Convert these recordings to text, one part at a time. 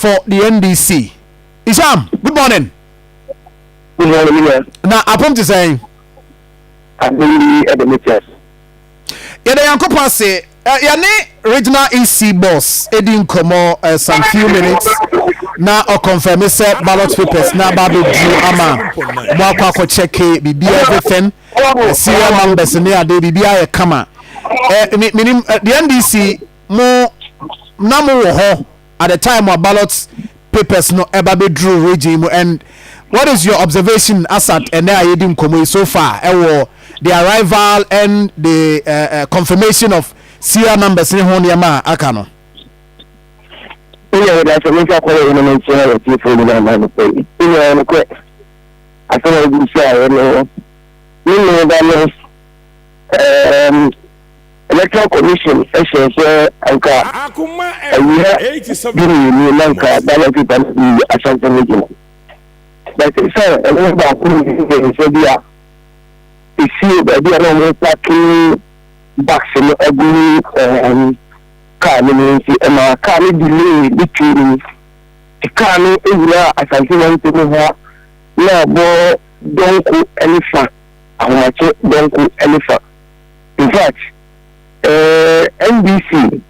for the NDC. Isham, good morning. Good morning. Now, upon to say, I'm really at the meetings. Yada Yankopa say, Yane regional EC boss, Eddie Nkomo, some few minutes. Now, or confirm say ballot papers. Now, Babu Drew Ama, Mwako check BB everything. Serial numbers near the BBI Kama. Meaning the NDC more Namu at the time of ballot papers no ever be drew regime. And what is your observation as at and there Eddie Nkomo so far? The arrival and the confirmation of serial numbers in Honiama Akano. Yeah, that's a major question. I'm sure people will not pay. I'm quick. I thought I would say, you know that electoral commission, Anka, ballot people Ashanti region. But sir, I remember Serbia. You see that they are not packing backs in every car ministry and my car delay between the car is now as I want to know now don't go any far. I want to don't go any far. In fact, NBC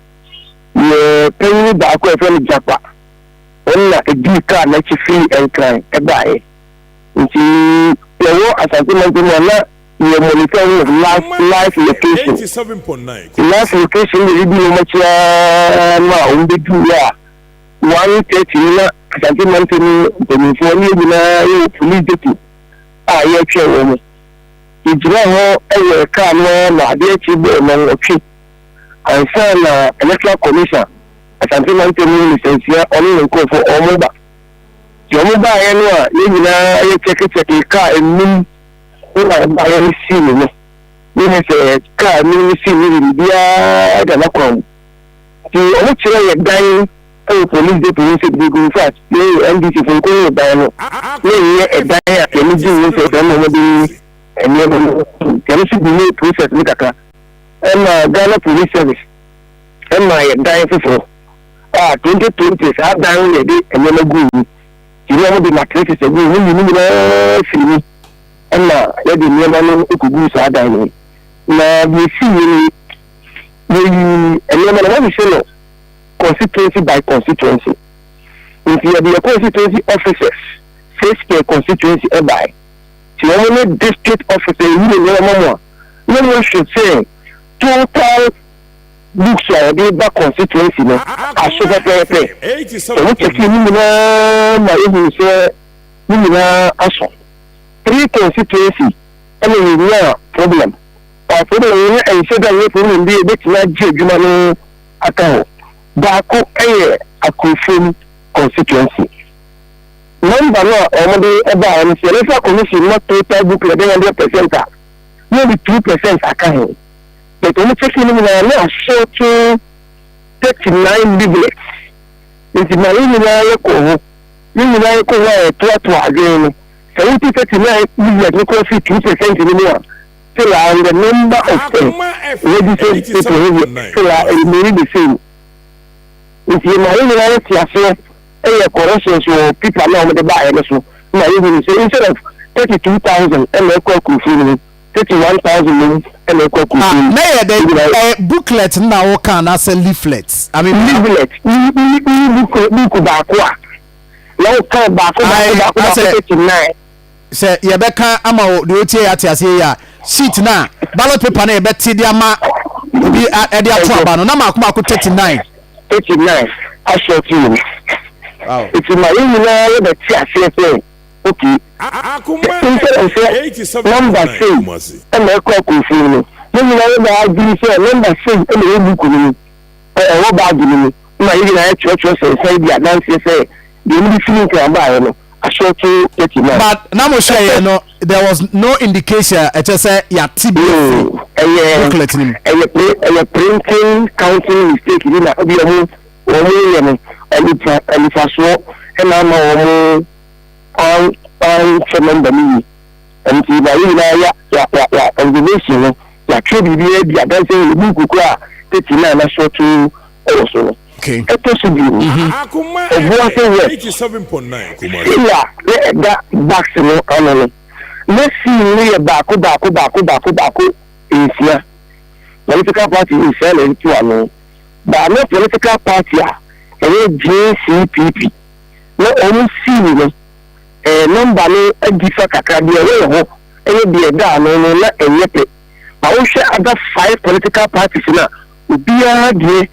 paying back from Japan on a big car that you free and cry a buy. You see, as I want to know. You monitoring of live location. 87.9. Live location will be much now. We do 130 na asante before you police duty. Yeah, chair. Ijira ho e ka na de chibo na ochi. And so electoral commission asante mantini license only nko for omoba. Yomoba eno ni na check ka enu I see you. You say, car, you see me, dear, the Macron. The only children dying, police, the police, they go fast. They NDC for going down. They a die, and you say, them, and can you see the process with a car? And Ghana Police Service. And my dying for 2020, I've done a day and then a good. You know, the mattresses, and you see me. And now, let the woman who do so. Now, we see the constituency by constituency. If you have the constituency officers, face their constituency by. So, only district officer, no one should say total books are the constituency. I should have pay. So, what you see, 3 constituency, I mean, no problem. But for the and so that we will be able to not judge money account. Baku a confirmed constituency. Number one, about the electoral commission not total book 100%. Maybe 2% account. But only taking in a show to 39 leaflets. It's my again. 39 million, you can see 2% anymore. So, the number of registered people so are the same. If you know, a correction, so people are not the buyer. So, instead of 32,000 and a cook, 31,000 and a cook. Booklet now can as a leaflet. I mean, leaflet. Book back. Now, come back 39. Say Yabeka ama the OTA atiase ya sheet na ballot paper na ebeti dia ma obi ade atoaba no na makoma ko 39 I show you. Wow. It's my email the atiase okay. Number 6 and I call confirm. Number 6 number 6 and the book ni what bag ni na even I church say dia dance say the only feeling can buy no. But now there was no indication. It just said TBF booklet. A printing counting mistake. You know, and if I saw and I'm on remember me and see my observation. Ya should be the dancing book 39 I saw to also. Okay. Akuma 87.9 Kumasi. Yeah, that box no ano. Let's see me back is here. Political party is selling to ano. But no political party JCPP. No only see no. Number no different kakabia ho. Be a da no na enyepe. But we share other 5 political parties na. Ubia de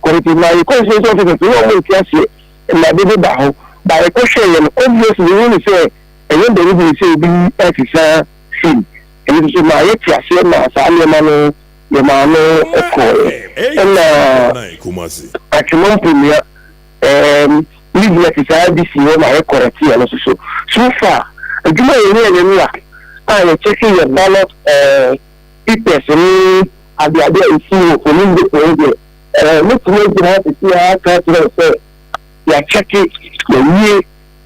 quality na constitution officer no mo tiase na be da ho. But a question obviously we say and then they will say be exercise sin. And it is my tiase na sa no your man and Kumasi. Actually, premier leave exercise this year my correct here so far. Do you I am checking your ballot papers at the idea is see police the look to see how say you are checking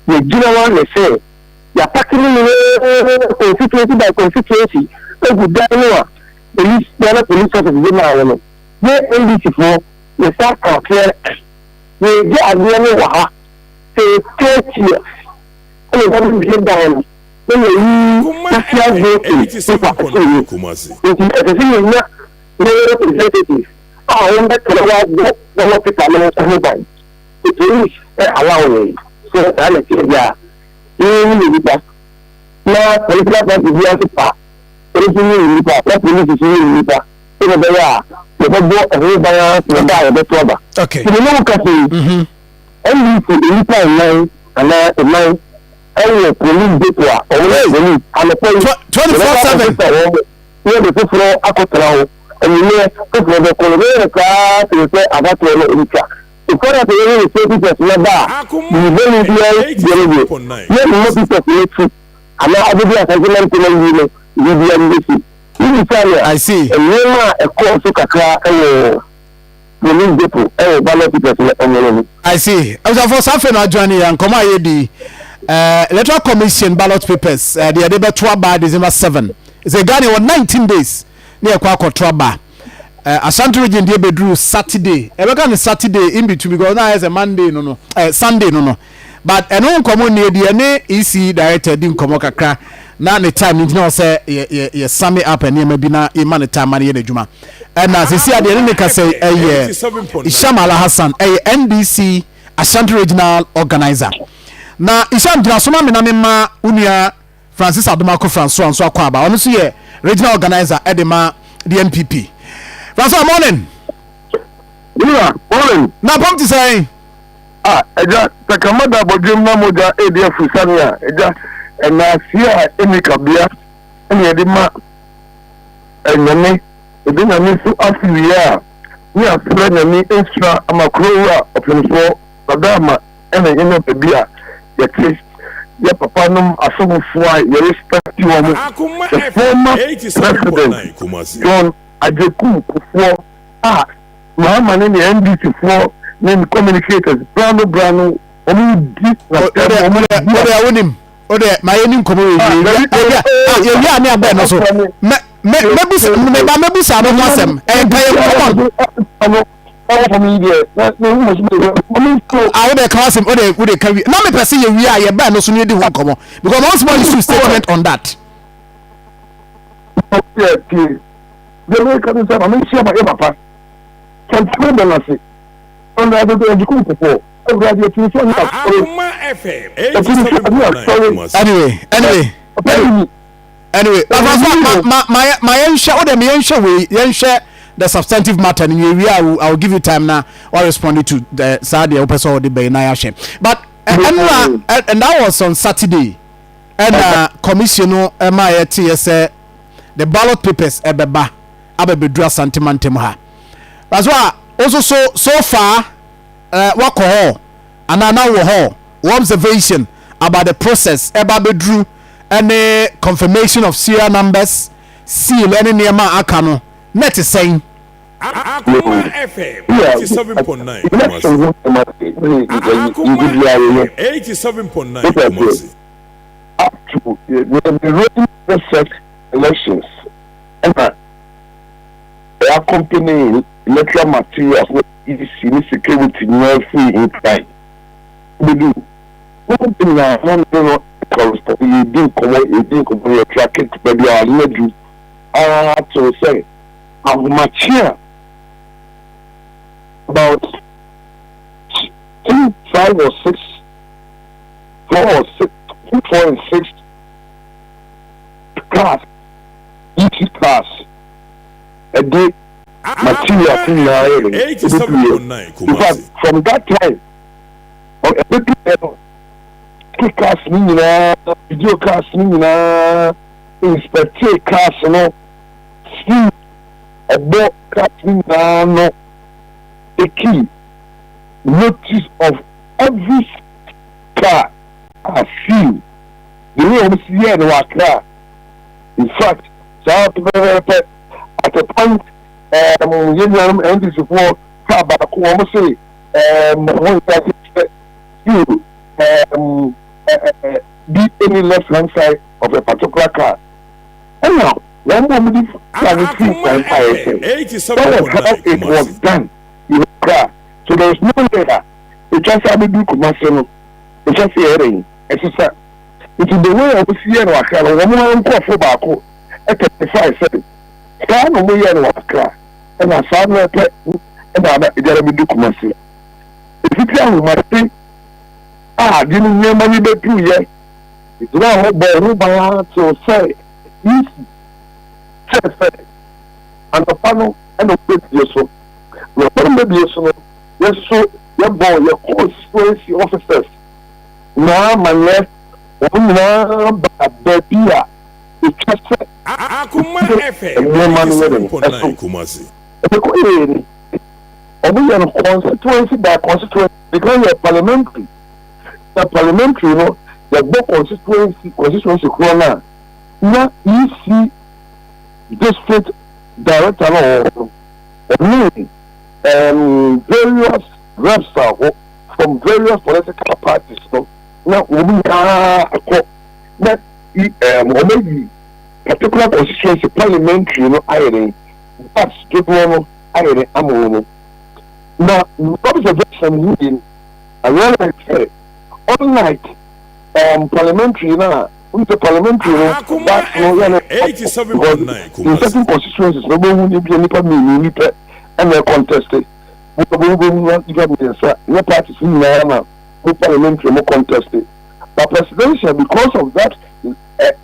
the general they say you are packing constituency by constituency. So good day police officers dey now they NDC for the start compare they get agreement wa say 30 years and they get down when you social voting Kumasi. The representative want that the people no everybody the police allow me so that let ya you need na political party be to pa police ni pa police ni pa so be ya the go everybody to buy the trouble. Okay. You know kasi NDC ni pa nine ana nine any police depot or police and the 24/7 where the people akotrawo and you know people the colonel ka to say about to enter because of the safety of ba you very very no more people and now every assessment to you I see. And now a course of kakra police depot ballot papers. I see. I was for something I join and come here the electoral commission ballot papers the debate by December 7. It's a Ghana on 19 days near Kwako Traba. Ashanti region dey bedru Saturday. E be Saturday in between because now is a Monday Sunday no. But eno nkomo ne de ne EC director di nkomo kakra na ne time ni na say ye sum it up and e ma bi na e man time na ye na djuma. And as see ade ne ka say Isham Ala Hassan NDC Ashanti regional organizer. Na Isham dina so ma me na me ma unia Francis Adomako François anso akwa aba. Ono so ye regional organizer edema the NPP. François, morning. Yeah, morning. Na pom ti say eja takamada bodrim na moja ADF Sania eja na sia emikabia ene edima enyame edina mi su afiya ni afre na mi extra amakrowa opemso adama ene bebia yake ya papa num asomfo a ye respect wo mo the former president John Ajeku Kufuor mama ne NDC for name communicators brano omu wonim ode my enim komo ye ya ne aba no so mebusa no wasem kai I would call him would carry no me person ye are ye ba no so ne di ho komo because once more you statement on that. Okay. The way can say I'm sure my papa can spend the last on the other day you for graduate to FM anyway my ensure or the ensure we ensure the substantive matter in your I will give you time now or respond to the Sadia person or the Bainaya shame but and that was on Saturday and commissioner MITS the ballot papers ebeba abebedura santimantem ha that's why also so far wako ho anana wo ho observation about the process ebabedru any confirmation of serial numbers seal any niema aka no net saying Akuma FM 87.9 87.9 elections and they accompanying electoral materials easy ni security no free in time we do one thing na one no correspond you do come you track it but you are not do to say how much here about 5 or 6 4 and 6 class each class a day material thing na in fact from that time or a bit class ni na video class ni na inspector class no see a book class ni na no a key notice of every car I see the way we see here in Wakra. In fact, at the point and this before car back home say be any left hand side of a particular car. And now one moment it was done in the car. So there was no later. It just had to do commercial. It just hearing. It's the way I see in Wakra. One call for Baku at 35 seconds. Stand away in Wakra. And I found my pet and I didn't do commercial. If you tell me my thing, didn't hear money but 2 years. It's not by Ruba to say easy. And the panel and the pit yourself. Yes, so your boy, your constituency officers. Now, my left, baby, it's just Akuma FM. Constituency by constituency because you're parliamentary. The parliamentary, you know, the both constituency corner. Now, EC district director or various reps from various political parties. So now we are particular constituency parliamentary, you know, ironing. That's good one, ironing, amono. Now, observation meeting, I realize unlike parliamentary now. The parliamentary, that's no 87.9. In certain constituencies, no one will be any and they're contested. No parties in Ghana, no parliamentary, no contested. But presidential, because of that,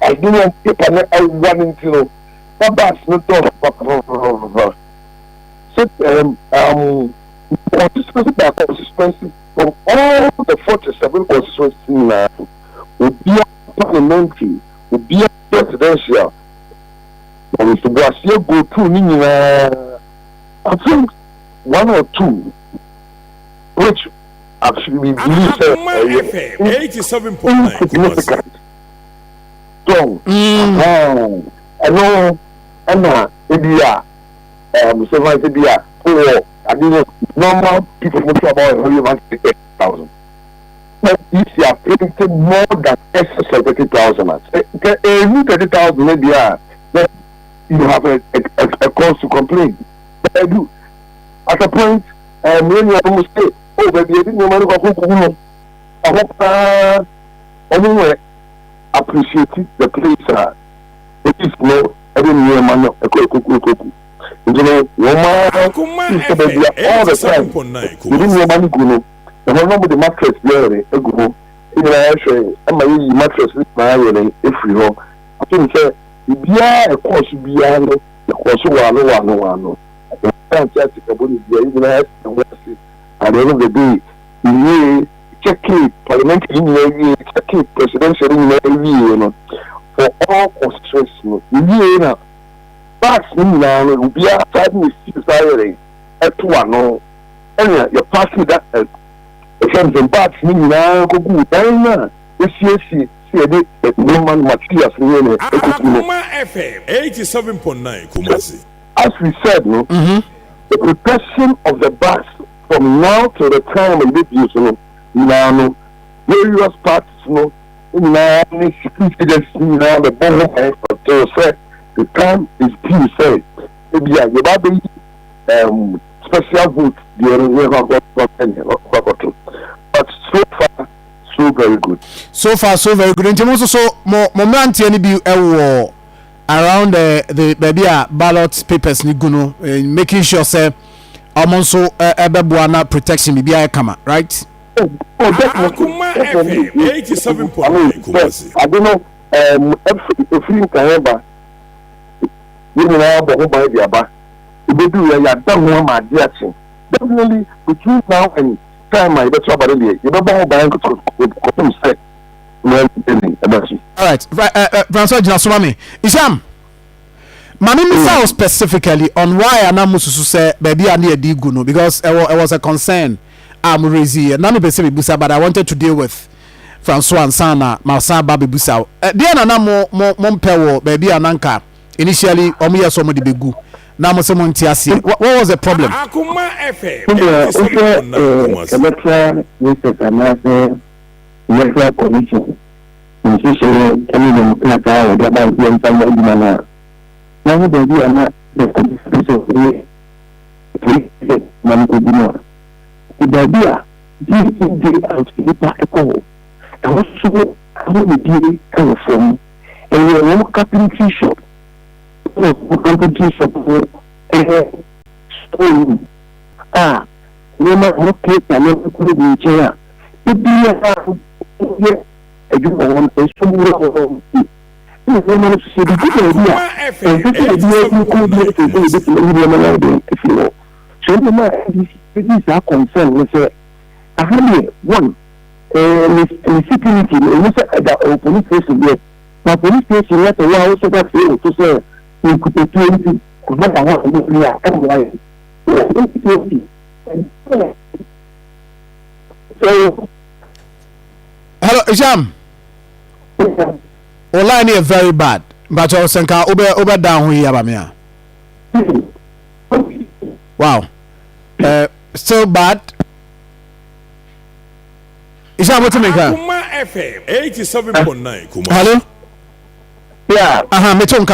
I didn't want people one into no. That's not all. So, consistency by consistency from all the 47 constituencies in Ghana would be parliamentary, would be presidential. And if the Brazil go through, I think 1 or 2, which actually we believe insignificant. So, I know, maybe I didn't normal people would talk about only 1,000. But if you are printed more than excess of 30,000, 30,000 maybe then you have a cause to complain. But I do. At a point, when you almost say, oh, baby, I didn't know I hope anyway appreciate the place. It is no every new man a cook. You know, your man all the time. You didn't know money go. The one with the mattress there, a go. Even I say, I'm a mattress with my iron if you know. I think say, a course be the course one. The fantastic about it, even I at the end of the day, you check it, parliamentary, check it, presidential, you know, for all constituencies. You know, that's me will be outside me, desiring at one. And you're passing that. From parts now go good. This year, see a woman materials. Akuma FM 87.9 Kumasi. As we said, the protection of the backs from now to the time of this use, now various parts, now security agencies, now the bomb to say the time is being said. Maybe you special vote But so far, so very good. So far, so very good. And so more any be around the baby ballot papers ni guno, making sure say also ebebuana protection be kama, right? Akuma FM 87.9 Kumasi. I don't know. If you can remember, you know about who the aba. You do you done one my direction. Definitely between now and time I better about it. You don't know about to say. All right, Francois Jinasumami. Isham, Mami Misa specifically on why Anamusu say baby I need Diguno because it was a concern. I'm raising. Nami be say Busa, but I wanted to deal with Francois and Sana, Marsa Babi Busa. Dear Nana mo pewo baby Ananka. Initially, Omiya somebody begu. Now mo someone tiasi. What was the problem? Akuma FM 87.9 Kumasi. Welfare Commission. Especially, any of the Kaka or the Bank and some manner. Now, the idea not the commission of the Manco. The idea, this out to the echo. And also, how the deal come from a new carpentry shop. Carpentry shop, stone. No matter what place I never could be chair. It be I do want a similar these are concerned with one security the police station there. My police station let allow so that to say we could be 20 could not have so hello, Isham. Online is very bad, but I was saying, over down here, Bamia. Wow, still bad. Isham, what to make her? Akuma FM 87.9 Kumasi. Hello. Yeah. Me too.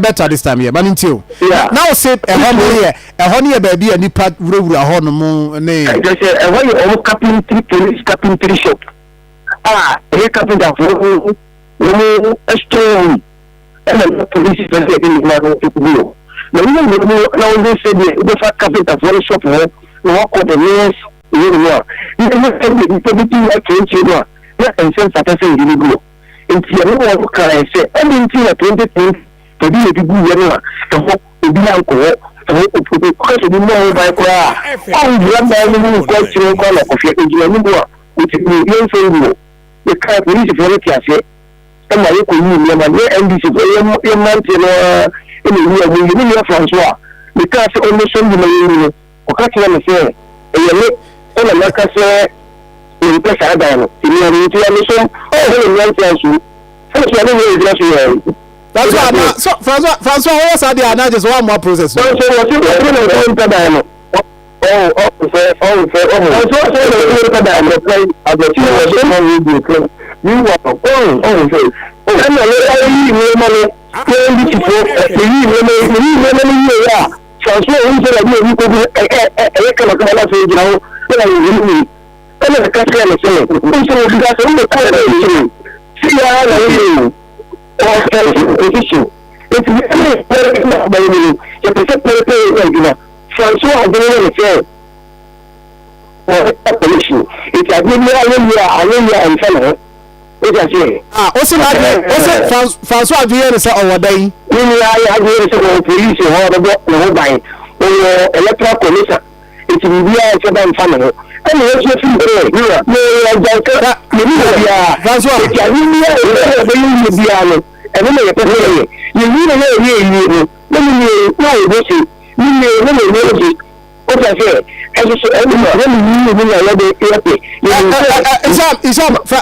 Better this time here, but until now say a honey baby and you part rule a horn moon name. Just a way of carpentry shop. A carpenter for a stone. And the police is getting to do. Now they said the fat carpenter for a shop, walk on the nearest, you know. You never said everything like you and send Saturday in the go. It's your own car. I say, anything at 20 things to be a good year. The hope to be uncle. The hope to be more by cry. Oh, you have the cultural color of your engineer, which is the car police for the cafe. And I could mean and this is a month in the year when you Francois. The car only send you or catch them say, and you make say. Press Adam, that's why so Francois was at the just one more process. I'm not a country and say, position. It's Francois Vieira is our day. Electoral commission. It's in family. And what's your feet?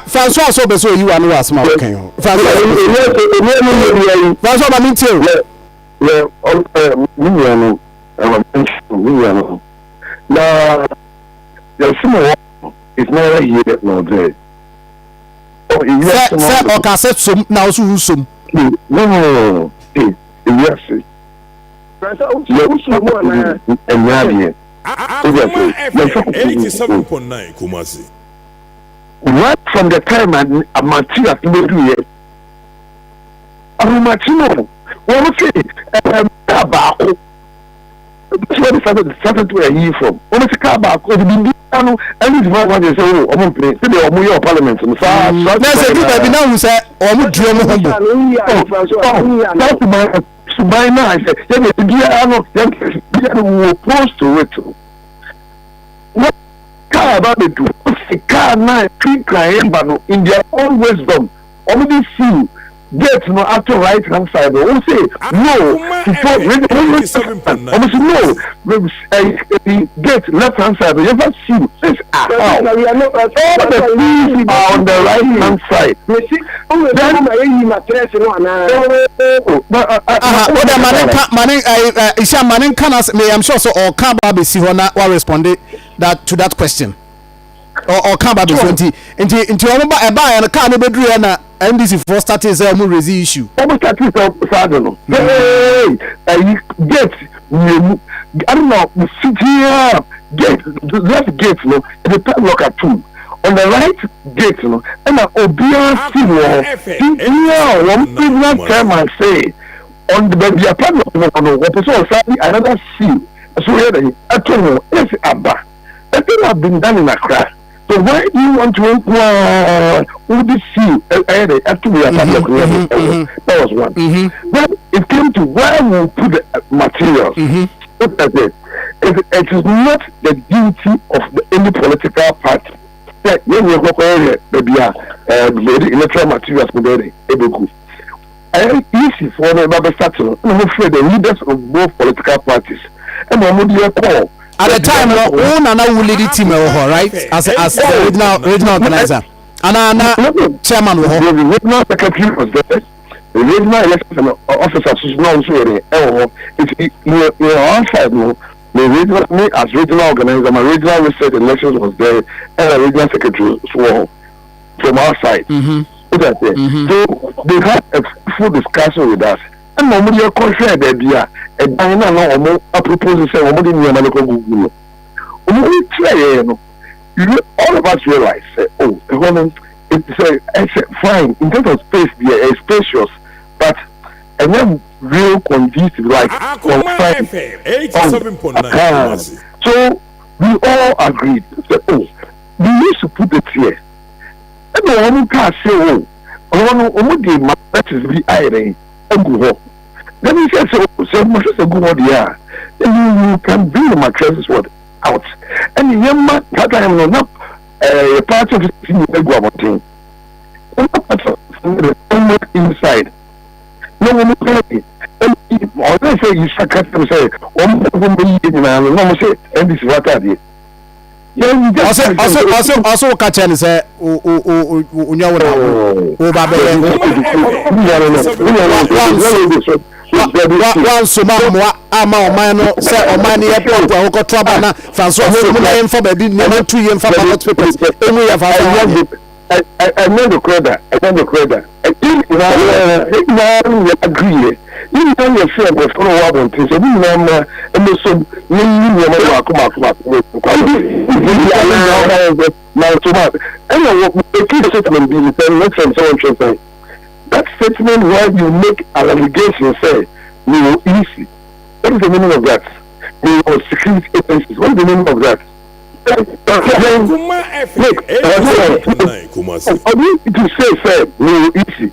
Francois so beso you and was my okay. Francois Bamintil. Now the small is never here nor there. Oh, yes, or cassette some now soon. No, yes. And Akuma FM 87.9 Kumasi. Right from the time Martina Tibedu, Martino, what say, Kabako. That's where they started to a year from. What is Kabako? And it's what they say, oh, I'm going to say, oh, your parliament. There's a good idea who said, oh, I'm drum. That's my now. I said, yeah, we're opposed to it. What car about the two? A car now, three clients, but in their own wisdom, already see. Get no after right hand side. We say no. No. Get left hand side. You never see. We are not on the right hand side. I'm sure so. Or can't be see what responded that to that question. Or can't be 20 into a buy and a car no bedroom na NDC for starting say mo raise issue. Almost starting so no. Get I don't know sit here gate the left gate no the time lock at 2 on the right gate no and obia see no one previous time I say on the baby apartment no what person say another see so here at no yes abba that thing have been done in Accra. So why do you want to inquire who this see actually that was one. Then it came to where we put the materials. It is not the duty of any political party that when you go the electoral materials easy for the starting. I'm afraid the leaders of both political parties and I'm call. At the time, no, Nana will lead the team, right? As the regional organizer, and chairman, the regional secretary was there. The regional election officers is not sure. It's on side, no. The regional, me as regional organizer, my regional research elections was there, and the regional secretary swore from our side. So they had a full discussion with us. And normally a contrary idea, and I know a proposal say, "Omodi ni amaleko gugu." We try, all of us realize, oh, it's fine in terms of space. It's spacious, but and then real conducive, like FM 87.9. So we all agreed. That, oh, we used to put it here. And the one can say, oh, Omodi that is the irony. Then he said, so much as a good idea. Then you can bring the mattresses out. And the young man, that I am not a part of the thing. Inside. No one will say, or they say, you should cut them say, no say, and this is what I did. Also catch and say, one suma ama omano say omani e pop e ko trouble na Francois from na info baby never 2 years for ballot papers emu ya fa I know the credit. I think we agree. You know your friend was for a while until so we know and so you come that statement where you make an allegation say we will easy. What is the meaning of that? We will security agencies. What is the meaning of that? Akuma FM 87.9 I need to say we will easy.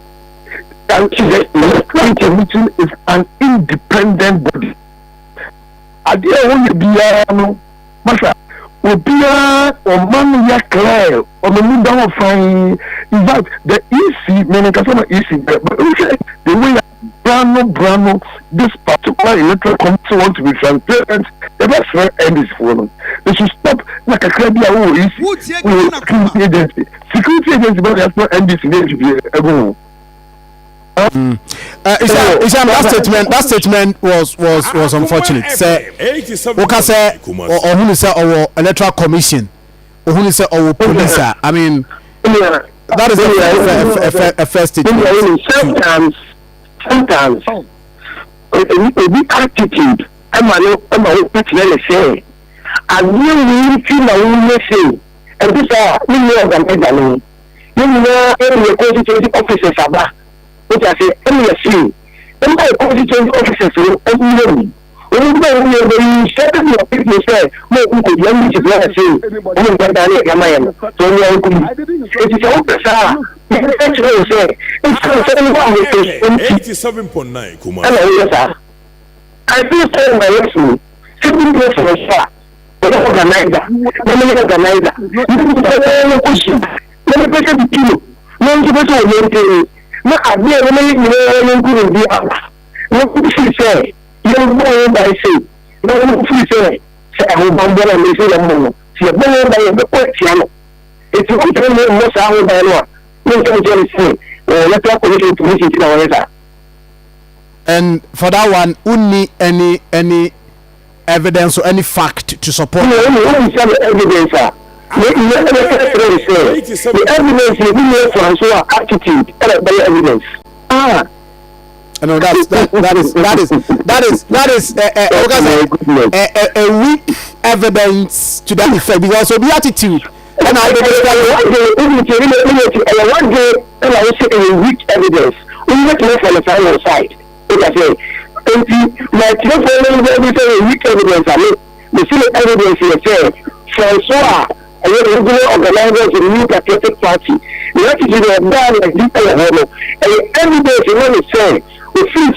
And the meeting is an independent body. I didn't want to be Masha. Obia or man ya clear or the moon down fine. In fact, the EC, meaning customer EC, but the way Brano, this particular electoral committee want to be transparent, the best friend end is for them. They should stop like a crabby security agency. Security agency, but that's not NDC, to be a go. That statement was unfortunate. Say, okay, say, or who say our electoral commission, or who say our police. I mean, that is a first statement. Sometimes, a big attitude. I'm a say. adeɛ wei ti na wɔnyɛ sei ɛnti saa ne nyɛ organizer no ne nyinaa ɛyɛ constituency officers aba which I say ɛyɛ sei ɛyɛ constituency officers no ɛyɛ mu wɔn bɛ wɔn yɛ bɛ seven of people say mo nko yɛ mu ti bɛ sei wɔn nkɔ da ne ɛma yɛ no so wɔn yɛ nkɔ eti sɛ wɔpɛ saa ɛyɛ kyerɛ sɛ ɛsɛ ne wɔn yɛ sɛ 87.9 Kumasi. ɛna wɔyɛ saa I feel so my lesson simply go for a shot organizer organizer no question no me pese di kilo no nti pese o yente na ade no me ni nkuru bi aba no fi say you go by say no fi say ho bambo na me say la mo no se bo no by be ko tia no eti o tell me mo sa ho by no no tell me say let us communicate to me say na wona. And for that one, we need any evidence or any fact to support. No, evidence. The evidence is really Francois attitude. Evidence. No, that is a weak evidence to that effect because of the attitude. And I one day, and I will say a weak evidence. We need to from the final side. I say, my telephone is a weak evidence. I mean, the same evidence is saying Francois, a regular organizer of the New Patriotic Party, the attitude of done like this, and the evidence is what it says. The free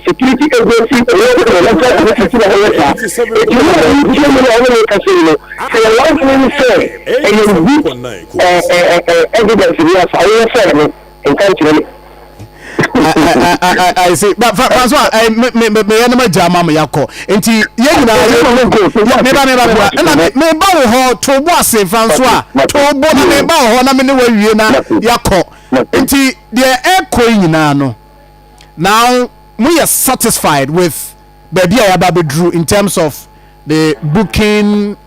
security agency, I see, but Francois, me enema jama me yakọ. Enti ye nyina me ba wo ho to bo ase Francois. To bo na me ba wo ho na me ne wa wie na yakọ. Enti de ekọ nyina no. Now we are satisfied with baby Ayababedru in terms of the booking,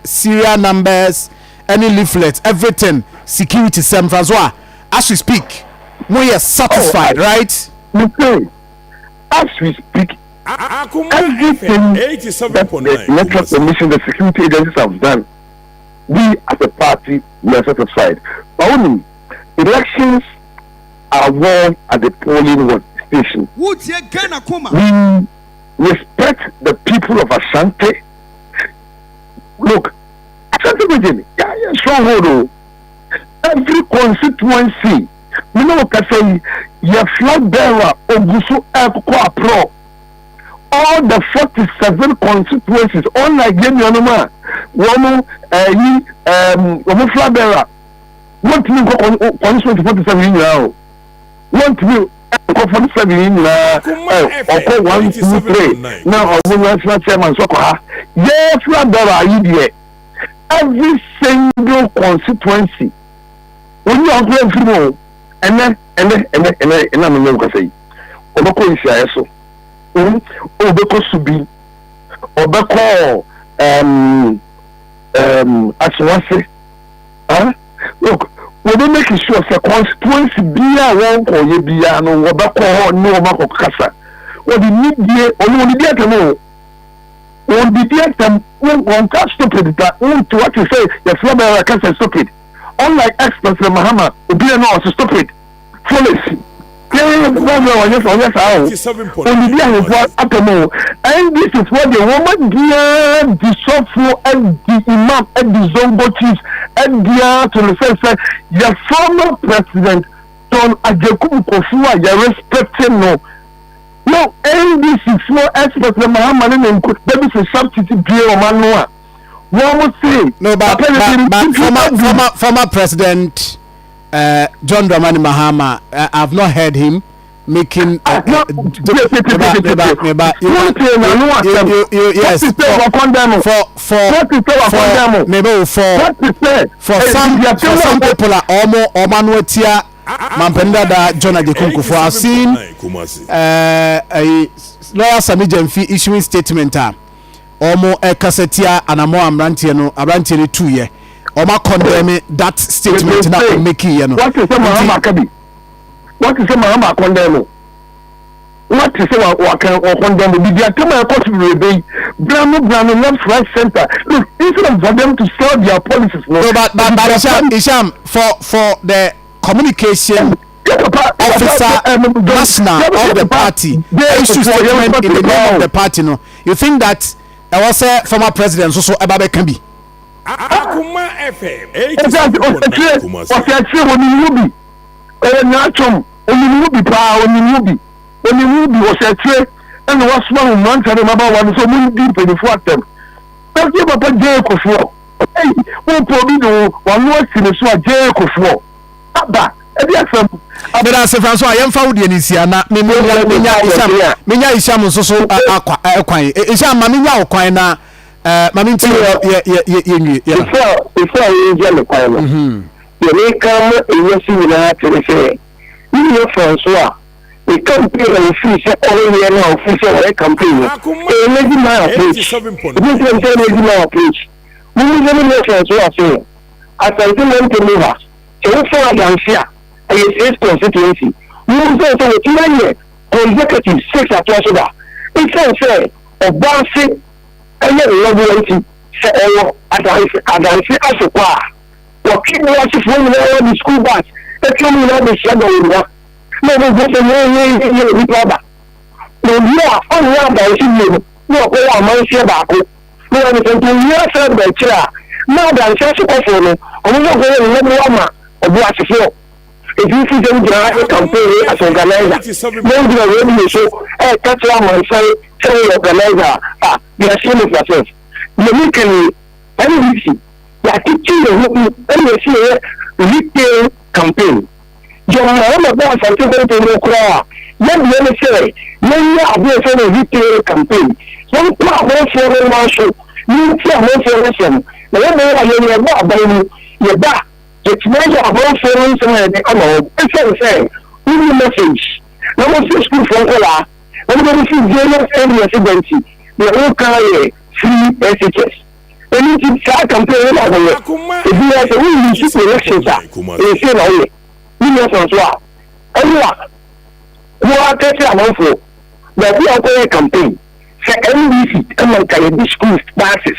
serial numbers, any leaflets, everything, security. Francois, as we speak, we are satisfied, right? Okay. As we speak, everything that the Electoral Commission, the security agencies have done, we as a party, we are satisfied. But only elections are won at the polling station. We respect the people of Ashanti. Look, Ashanti region, stronghold. Every constituency, we know what I say, your flag bearer, Ogusu Eko Pro. All the 47 constituencies, all Nigerian, one flag bearer. What do you go constituency 47 now? What do you 47 now? 1, 2, 3. Now, national chairman, so yes, flag bearer, every single constituency. When you are going through, and then I'm going to say, Obeko Ishaeso, Obeko Subi, Obeko Achwase. Look, we don't make sure the constituency be a one or ye be a no Obeko no Obeko Kasa. What the media or no media to know. When the media one can't stop it, to what you say, the flower can't stop it. Unlike ex-President Mahama, Obi no also stop it. Policy. And this is what the woman dear, the software and the imam and the zongo chiefs and the to the sense the former president John Ajakum Kofua, you respecting no. No, and this is what ex-President Mahama and there is a substitute Pierre Omanoa. One would say no, but former President John Dramani Mahama, I've not heard him making for some people are almost Omanuetia Mampenda da John Adekunku. I've seen lawyer Sami Jemfi issuing statement Omo Ekasetia and Amo Amrantiano 2 year. Oma condemn that statement now making you know. What is the Mahama Kabi? What is the Mahama condemn? what is what can condemn the media to my court rebate Brano left right center. Look, instead of for them to sell their policies, no, but Isham for the communication officer national of the party issue statement in the name of the party. No, you think that I was a former president so Ababe can be Akuma FM Onimubi was a trade and was one month and remember one so many deep in the them. Don't give up a Jericho for. Hey, who probably do one was in the swat Jericho for. Abba, Abeda se François yem fa wodi anisia na menya Isham so akwan Isham ma menya okwan na ma minti ye before you get the kwan you make come in na tele you François the campaign of official all year now official campaign lady my approach this is lady my approach we will François say as I want to move so for Adansia a state constituency we will say so to consecutive 6 at Washington it's say of bouncing and level say oh Adansia asokwa working was from the school bus the community the shadow no go say no brother no you are on one by you no go am share back no we say to you say the chair now that say for no we no go let me am obu asifo if you see them drive campaign as organizer no do really show catch am say organizer you are shame of yourself you make any easy ya teaching you and you retail campaign John Boss and to no cry. Young men say, many are there for the retail campaign. One part more for the marshal, you tell more for listen. The other are your bar by your back. It's measure of all forums and the color. It's saying, we will message. No one says school for Ola. Nobody sees general and residency. They all carry free SHS. They need to start campaign over the way. If you have a really cheap elections, they say no way. François, everyone who are taking a month for that we are going to campaign. Say, NBC, come and carry the school buses.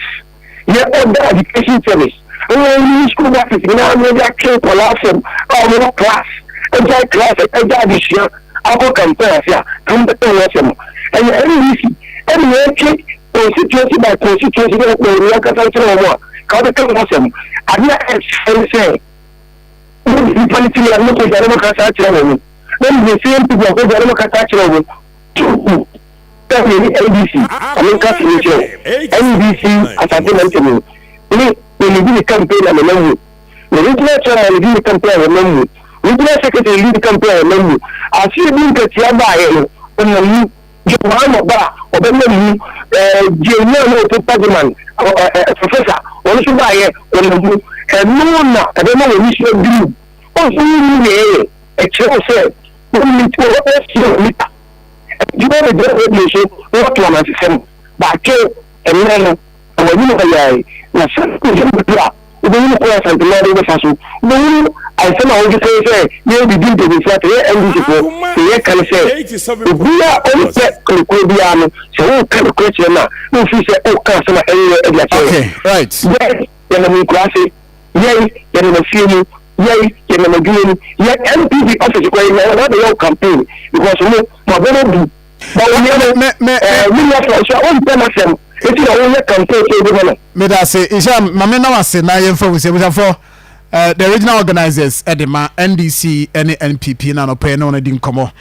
Here, all the education service. Only school buses, now we are clear collapsing, or more class, enjoy class, enjoy this year, our campaign, come to the and NBC, every constituency by constituency, we are going to more. Come to the I'm not saying. Politics are not going to catch them. Then the same people are going to catch them. NBC, I mean, NBC as a mentioned. When you do the campaign and remember, the regional chairman will do the campaign and remember, regional secretary will do the campaign and remember. I see you being cut here by when you Johanna Bar or Benjamin, Junior President, Professor, or should I when you and no, I don't know what we should do. Also, you a chair said, only to meter. You know the regulation, not one at the same, but and then, and when you know, na something drop. We don't know something the faso. No, I say all the say, you begin to be flat here and this can say. We are all set to Kobiano, so kind of question now. No, she said, oh, customer, okay, right. Yes, then classy. Yay, then the feeling, yay, then the green, yet MPP office going on the campaign because my brother do. But we have our own permission. It's your own campaign to the me that say, Isham, Mamma was saying, I am for the regional organizers, Edema, NDC, and NPP, and no pay no, I didn't come on.